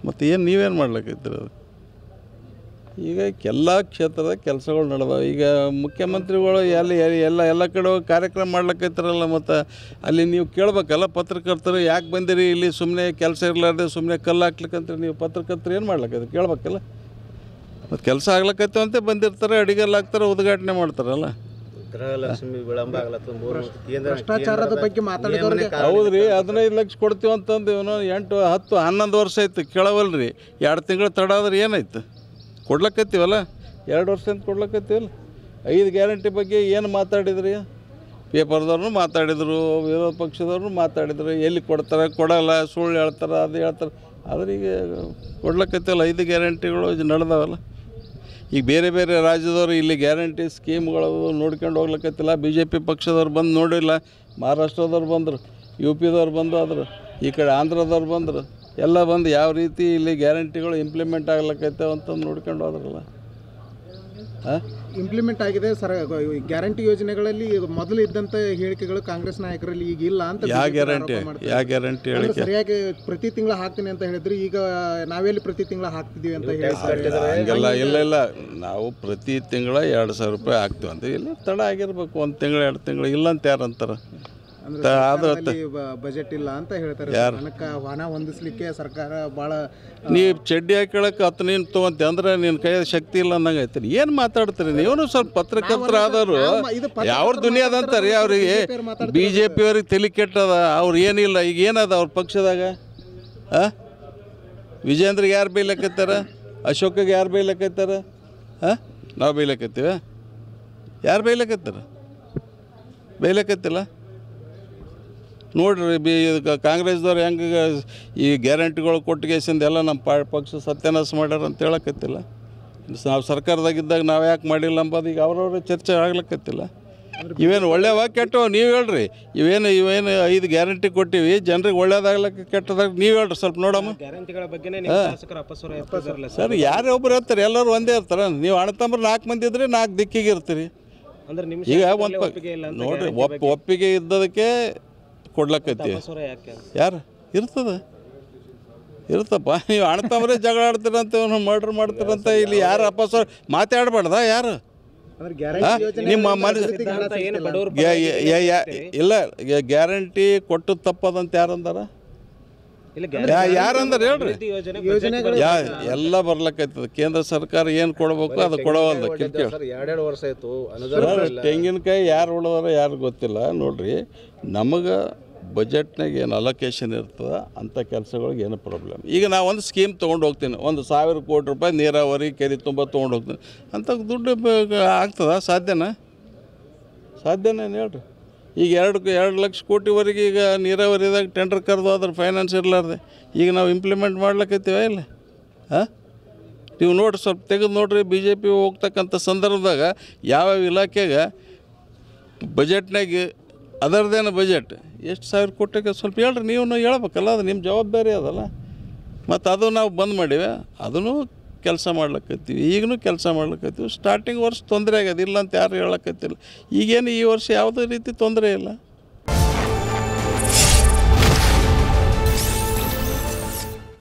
ಮತ್ತು ಏನು ನೀವೇನು ಮಾಡ್ಲಿಕ್ಕೈತ್ರಿ ಅದು? ಈಗ ಎಲ್ಲ ಕ್ಷೇತ್ರದ ಕೆಲಸಗಳು ನಡೆದಾವೆ. ಈಗ ಮುಖ್ಯಮಂತ್ರಿಗಳು ಎಲ್ಲ ಕಡೆ ಹೋಗಿ ಕಾರ್ಯಕ್ರಮ ಮಾಡ್ಲಿಕ್ಕೈತಾರಲ್ಲ, ಮತ್ತು ಅಲ್ಲಿ ನೀವು ಕೇಳಬೇಕಲ್ಲ ಪತ್ರಕರ್ತರು, ಯಾಕೆ ಬಂದಿರಿ ಇಲ್ಲಿ ಸುಮ್ಮನೆ ಕೆಲಸ ಇರಲಾರ್ದೆ ಸುಮ್ಮನೆ ಕಲ್ಲು ಹಾಕ್ಲಿಕ್ಕಂತ ನೀವು ಪತ್ರಕರ್ತರು ಏನು ಮಾಡ್ಲಿಕ್ಕೈತೆ ಕೇಳಬೇಕಲ್ಲ. ಮತ್ತು ಕೆಲಸ ಆಗ್ಲಿಕ್ಕೈತೆ ಬಂದಿರ್ತಾರೆ, ಅಡಿಗೆಲ್ಲ ಹಾಕ್ತಾರೆ, ಉದ್ಘಾಟನೆ ಮಾಡ್ತಾರಲ್ಲ. ಗೃಹಲಕ್ಷ್ಮಿ ವಿಳಂಬ ಭ್ರಷ್ಟಾಚಾರದ ಬಗ್ಗೆ ಮಾತಾಡಿದವ್ರಿಗೆ ಹೌದು ರೀ, 15 ಲಕ್ಷ ಕೊಡ್ತೀವಿ ಅಂತಂದು ಇವನು 8, 10, 11 ವರ್ಷ ಆಯ್ತು ಕೇಳವಲ್ರಿ. 2 ತಿಂಗಳು ತಡ ಆದ್ರೆ ಏನಾಯ್ತು? ಕೊಡ್ಲಕ್ಕತ್ತೀವಲ್ಲ, 2 ವರ್ಷದಿಂದ ಕೊಡ್ಲಕ್ಕತ್ತೀವಲ್ಲ. 5 ಗ್ಯಾರಂಟಿ ಬಗ್ಗೆ ಏನು ಮಾತಾಡಿದ್ರಿ? ಪೇಪರ್ದವ್ರನ್ನೂ ಮಾತಾಡಿದರು, ವಿರೋಧ ಪಕ್ಷದವ್ರನ್ನೂ ಮಾತಾಡಿದ್ರು. ಎಲ್ಲಿ ಕೊಡ್ತಾರೆ, ಕೊಡಲ್ಲ, ಸುಳ್ಳು ಹೇಳ್ತಾರೆ, ಅದು ಹೇಳ್ತಾರೆ. ಆದ್ರೆ ಈಗ ಕೊಡ್ಲಕ್ಕತ್ತೀವಲ್ಲ 5 ಗ್ಯಾರಂಟಿಗಳು ನಡೆದಾವಲ್ಲ. ಈಗ ಬೇರೆ ಬೇರೆ ರಾಜ್ಯದವರು ಇಲ್ಲಿ ಗ್ಯಾರಂಟಿ ಸ್ಕೀಮ್ಗಳು ನೋಡ್ಕೊಂಡು ಹೋಗ್ಲಿಕ್ಕತ್ತಿಲ್ಲ. BJP ಪಕ್ಷದವ್ರು ಬಂದು ನೋಡಿಲ್ಲ, ಮಹಾರಾಷ್ಟ್ರದವ್ರು ಬಂದರು, UPದವ್ರು ಬಂದು ಆದರು, ಈ ಕಡೆ ಆಂಧ್ರದವ್ರು ಬಂದರು, ಎಲ್ಲ ಬಂದು ಯಾವ ರೀತಿ ಇಲ್ಲಿ ಗ್ಯಾರಂಟಿಗಳು ಇಂಪ್ಲಿಮೆಂಟ್ ಆಗ್ಲಿಕ್ಕೈತೆ ಅಂತ ನೋಡ್ಕೊಂಡು ಹೋದ್ರಲ್ಲ. ಇಂಪ್ಲಿಮೆಂಟ್ ಆಗಿದೆ ಸರ್. ಗ್ಯಾರಂಟಿ ಯೋಜನೆಗಳಲ್ಲಿ ಮೊದಲು ಇದ್ದಂಥ ಹೇಳಿಕೆಗಳು ಕಾಂಗ್ರೆಸ್ ನಾಯಕರಲ್ಲಿ ಈಗ ಇಲ್ಲ ಅಂತ. ಯಾವ ಗ್ಯಾರಂಟಿ ಹೇಳಿಕೆ? ಸರಿಯಾಗಿ ಪ್ರತಿ ತಿಂಗಳು ಹಾಕ್ತೀನಿ ಅಂತ ಹೇಳಿದ್ರು, ಈಗ ನಾವೆಲ್ಲಿ ಪ್ರತಿ ತಿಂಗಳು ಹಾಕ್ತಿದ್ದೀವಿ ಅಂತ ಹಂಗೆಲ್ಲ ಇಲ್ಲ. ನಾವು ಪ್ರತಿ ತಿಂಗಳ 2,000 ರೂಪಾಯಿ ಹಾಕ್ತೀವಿ ಅಂತ. ಇಲ್ಲಿ ತಡ ಆಗಿರ್ಬೇಕು 1 ತಿಂಗಳು 2 ತಿಂಗಳು, ಇಲ್ಲ ಅಂತ ಯಾರು ಅಂತಾರೆ? ಬಜೆಟ್ ಇಲ್ಲ ಅಂತ ಹೇಳ್ತಾರೆ. ಹಣ ಹೊಂದಿಸ್ಲಿಕ್ಕೆ ಸರ್ಕಾರ ಭಾಳ. ನೀವು ಚಡ್ಡಿ ಹಾಕೊಳ್ಳೋಕೆ 10 ನೀನು ತೊಗೊಂತಿ ಅಂದ್ರೆ ನಿನ್ನ ಕೈಯಾಗ ಶಕ್ತಿ ಇಲ್ಲ ಅಂದಂಗೆ ಐತಿ. ಏನು ಮಾತಾಡ್ತೀರಿ ನೀವು? ಸ್ವಲ್ಪ ಪತ್ರಕರ್ತರಾದವರು ಯಾವ ದುನಿಯಾದಂತಾರೆ ಅವ್ರಿಗೆ. BJP ಅವ್ರಿಗೆ ತಲೆ ಕೆಟ್ಟದ, ಅವ್ರು ಏನಿಲ್ಲ. ಈಗ ಏನದ ಅವ್ರ ಪಕ್ಷದಾಗ? ವಿಜೇಂದ್ರಿಗೆ ಯಾರು ಬೈಲಕತ್ತಾರ? ಅಶೋಕಿಗೆ ಯಾರು ಬೈಲಕತ್ತಾರ? ನಾವು ಬೈಲಕತ್ತೀವ? ಯಾರು ಬೈಲಕತ್ತಾರ? ಬೈಲಕತ್ತಿಲ್ಲ ನೋಡ್ರಿ. ಕಾಂಗ್ರೆಸ್ದವ್ರು ಹೆಂಗೆ ಈ ಗ್ಯಾರಂಟಿಗಳು ಕೊಟ್ಟಿಗೆಸಿಂದ ಎಲ್ಲ ನಮ್ಮ ಪಕ್ಷ ಸತ್ಯಾನಾಶ ಮಾಡ್ಯಾರ ಅಂತ ಹೇಳಕತ್ತಿಲ್ಲ. ನಾವು ಸರ್ಕಾರದಾಗಿದ್ದಾಗ ನಾವು ಯಾಕೆ ಮಾಡಿಲ್ಲ ಅಂಬೋದು ಈಗ ಅವ್ರವ್ರ ಚರ್ಚೆ ಆಗ್ಲಿಕ್ಕತ್ತಿಲ್ಲ. ಇವೇನು ಒಳ್ಳೆಯವ ಕೆಟ್ಟವ ನೀವು ಹೇಳ್ರಿ. ಇವೇನು 5 ಗ್ಯಾರಂಟಿ ಕೊಟ್ಟಿವಿ, ಜನರಿಗೆ ಒಳ್ಳೇದಾಗ್ಲಿಕ್ಕೆ ಕೆಟ್ಟದಾಗ ನೀವು ಹೇಳ್ರಿ ಸ್ವಲ್ಪ ನೋಡಮ್ಮ. ಸರ್ ಯಾರೊಬ್ಬರು ಹೇಳ್ತಾರೆ, ಎಲ್ಲರೂ ಒಂದೇ ಇರ್ತಾರೆ. ನೀವು ಅಣ್ಣತಂಬ್ರು 4 ಮಂದಿ ಇದ್ರೆ 4 ದಿಕ್ಕಿಗೆ ಇರ್ತೀರಿ. ಈಗ ಒಂದು ನೋಡ್ರಿ, ಒಪ್ಪಿಗೆ ಇದ್ದದಕ್ಕೆ ಕೊಡ್ಲಕ್ಕೈತಿ. ಯಾರು ಇರ್ತಪ್ಪ. ನೀವು ಅಣ್ಣತಮ್ಮರೇ ಜಗಳ ಆಡ್ತೀರಂತ, ಮರ್ಡ್ರ್ ಮಾಡ್ತೀರಂತ. ಇಲ್ಲಿ ಯಾರು ಅಪಸ್ವರ ಮಾತಾಡ್ಬಾರ್ದ? ಯಾರು ನಿಮ್ಮ ಇಲ್ಲ ಗ್ಯಾರಂಟಿ ಕೊಟ್ಟು ತಪ್ಪದಂತ ಯಾರಂದಾರ? ಯಾರಂದಾರ ಹೇಳ್ರಿ? ಎಲ್ಲ ಬರ್ಲಕ್ಕೈತದ. ಕೇಂದ್ರ ಸರ್ಕಾರ ಏನು ಕೊಡ್ಬೇಕು ಅದು ಕೊಡವಲ್ದ. ತೆಂಗಿನಕಾಯಿ ಯಾರು ಉಳಿದಾರ ಯಾರು ಗೊತ್ತಿಲ್ಲ. ನೋಡ್ರಿ, ನಮಗೆ ಬಜೆಟ್ನಾಗ ಏನು ಅಲೋಕೇಶನ್ ಇರ್ತದೆ ಅಂಥ ಕೆಲಸಗಳಿಗೆ ಏನು ಪ್ರಾಬ್ಲಮ್. ಈಗ ನಾವು ಒಂದು ಸ್ಕೀಮ್ ತೊಗೊಂಡು ಹೋಗ್ತೀನಿ, 1,000 ಕೋಟಿ ರೂಪಾಯಿ ನೀರಾವರಿ ಕೆರೆ ತುಂಬ ತೊಗೊಂಡು ಹೋಗ್ತೀನಿ ಅಂಥ ದುಡ್ಡು ಆಗ್ತದ? ಸಾಧ್ಯನಾ ಹೇಳ್ರಿ? ಈಗ 2 ಲಕ್ಷ ಕೋಟಿವರೆಗೆ ಈಗ ನೀರಾವರಿದಾಗ ಟೆಂಡರ್ ಕರೆದು ಅದ್ರ ಫೈನಾನ್ಸ್ ಇರಲಾರ್ದೆ ಈಗ ನಾವು ಇಂಪ್ಲಿಮೆಂಟ್ ಮಾಡ್ಲಿಕ್ಕೈತೀವ ಇಲ್ಲ? ನೀವು ನೋಡ್ರಿ, ಸ್ವಲ್ಪ ತೆಗೆದು ನೋಡ್ರಿ. BJP ಹೋಗ್ತಕ್ಕಂಥ ಸಂದರ್ಭದಾಗ ಯಾವ್ಯಾವ ಇಲಾಖೆಗೆ ಬಜೆಟ್ನಾಗ ಅದರದ್ದೇನು ಬಜೆಟ್ ಎಷ್ಟು 1,000 ಕೋಟಿಗೆ ಸ್ವಲ್ಪ ಹೇಳ್ರಿ. ನೀವು ಹೇಳ್ಬೇಕಲ್ಲ, ಅದು ನಿಮ್ಮ ಜವಾಬ್ದಾರಿ ಅದಲ್ಲ. ಮತ್ತು ಅದು ನಾವು ಬಂದ್ ಮಾಡಿವೆ, ಅದನ್ನು ಕೆಲಸ ಮಾಡ್ಲಿಕ್ಕೈತೀವಿ. ಈಗಲೂ ಕೆಲಸ ಮಾಡ್ಲಿಕ್ಕೈತೀವಿ. ಸ್ಟಾರ್ಟಿಂಗ್ ವರ್ಷ ತೊಂದರೆ ಆಗ್ಯದ, ಇಲ್ಲ ಅಂತ ಯಾರು ಹೇಳಕ್ಕೈತಿಲ್ಲ. ಈಗೇನು ಈ ವರ್ಷ ಯಾವುದೇ ರೀತಿ ತೊಂದರೆ ಇಲ್ಲ.